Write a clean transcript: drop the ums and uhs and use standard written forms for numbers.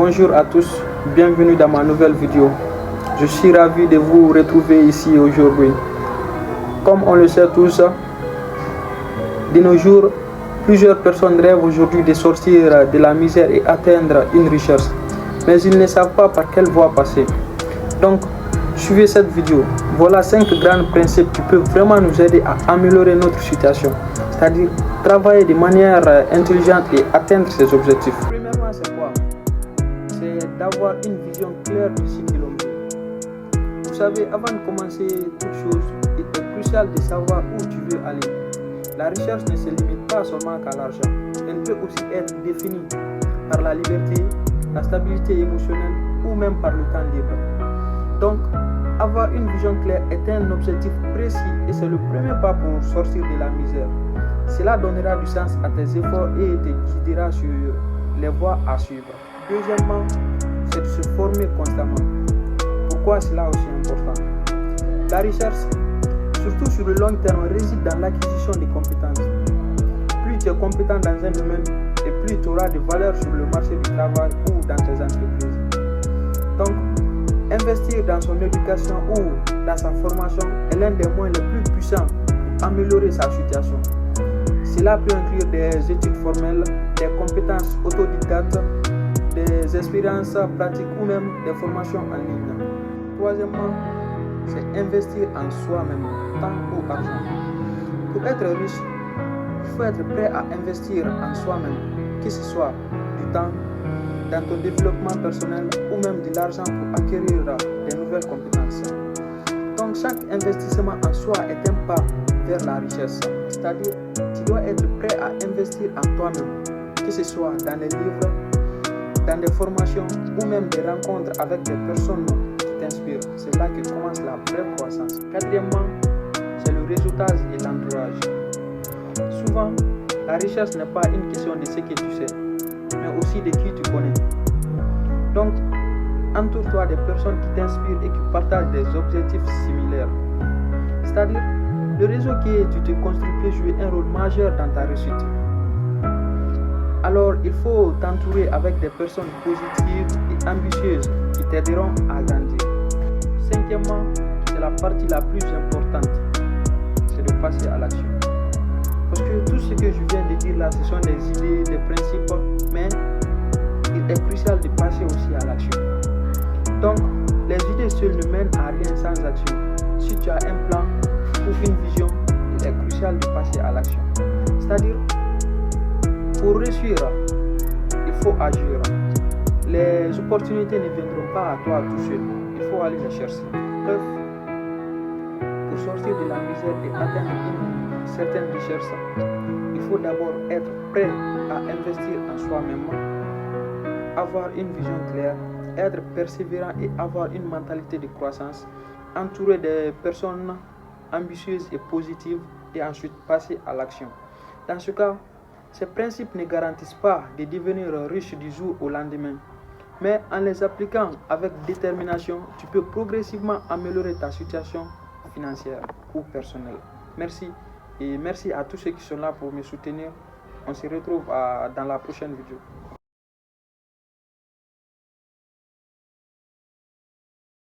Bonjour à tous, bienvenue dans ma nouvelle vidéo. Je suis ravi de vous retrouver ici aujourd'hui. Comme on le sait tous, de nos jours, plusieurs personnes rêvent aujourd'hui de sortir de la misère et atteindre une richesse. Mais ils ne savent pas par quelle voie passer. Donc, suivez cette vidéo. Voilà 5 grands principes qui peuvent vraiment nous aider à améliorer notre situation. C'est-à-dire travailler de manière intelligente et atteindre ses objectifs. Premièrement, c'est quoi? C'est d'avoir une vision claire de ce que l'on veut. Vous savez, avant de commencer toute chose, il est crucial de savoir où tu veux aller. La recherche ne se limite pas seulement qu'à l'argent. Elle peut aussi être définie par la liberté, la stabilité émotionnelle ou même par le temps libre. Donc, avoir une vision claire est un objectif précis et c'est le premier pas pour sortir de la misère. Cela donnera du sens à tes efforts et te guidera sur les voies à suivre. Deuxièmement, c'est de se former constamment. Pourquoi cela est aussi important? La recherche, surtout sur le long terme, réside dans l'acquisition des compétences. Plus tu es compétent dans un domaine, et plus tu auras de valeur sur le marché du travail ou dans tes entreprises. Donc, investir dans son éducation ou dans sa formation est l'un des moyens les plus puissants pour améliorer sa situation. Cela peut inclure des études formelles, des compétences autodidactes, des expériences pratiques ou même des formations en ligne. Troisièmement, c'est investir en soi-même, temps ou argent. Pour être riche, il faut être prêt à investir en soi-même, que ce soit du temps, dans ton développement personnel ou même de l'argent pour acquérir de nouvelles compétences. Donc chaque investissement en soi est un pas vers la richesse. C'est-à-dire, tu dois être prêt à investir en toi-même, que ce soit dans les livres, dans des formations ou même des rencontres avec des personnes qui t'inspirent. C'est là que commence la vraie croissance. Quatrièmement, c'est le réseautage et l'entourage. Souvent, la richesse n'est pas une question de ce que tu sais, mais aussi de qui tu connais. Donc, entoure-toi des personnes qui t'inspirent et qui partagent des objectifs similaires. C'est-à-dire, le réseau que tu te construis peut jouer un rôle majeur dans ta réussite. Alors, il faut t'entourer avec des personnes positives et ambitieuses qui t'aideront à grandir. Cinquièmement, c'est la partie la plus importante, c'est de passer à l'action. Parce que tout ce que je viens de dire là, ce sont des idées, des principes, mais il est crucial de passer aussi à l'action. Donc, les idées seules ne mènent à rien sans action. Si tu as un plan ou une vision, il est crucial de passer à l'action. C'est-à-dire, pour réussir, il faut agir. Les opportunités ne viendront pas à toi tout seul. Il faut aller les chercher. Bref, pour sortir de la misère et atteindre une certaine richesse, il faut d'abord être prêt à investir en soi-même, avoir une vision claire, être persévérant et avoir une mentalité de croissance, entouré des personnes ambitieuses et positives et ensuite passer à l'action. Dans ce cas, ces principes ne garantissent pas de devenir riche du jour au lendemain, mais en les appliquant avec détermination, tu peux progressivement améliorer ta situation financière ou personnelle. Merci et merci à tous ceux qui sont là pour me soutenir. On se retrouve dans la prochaine vidéo.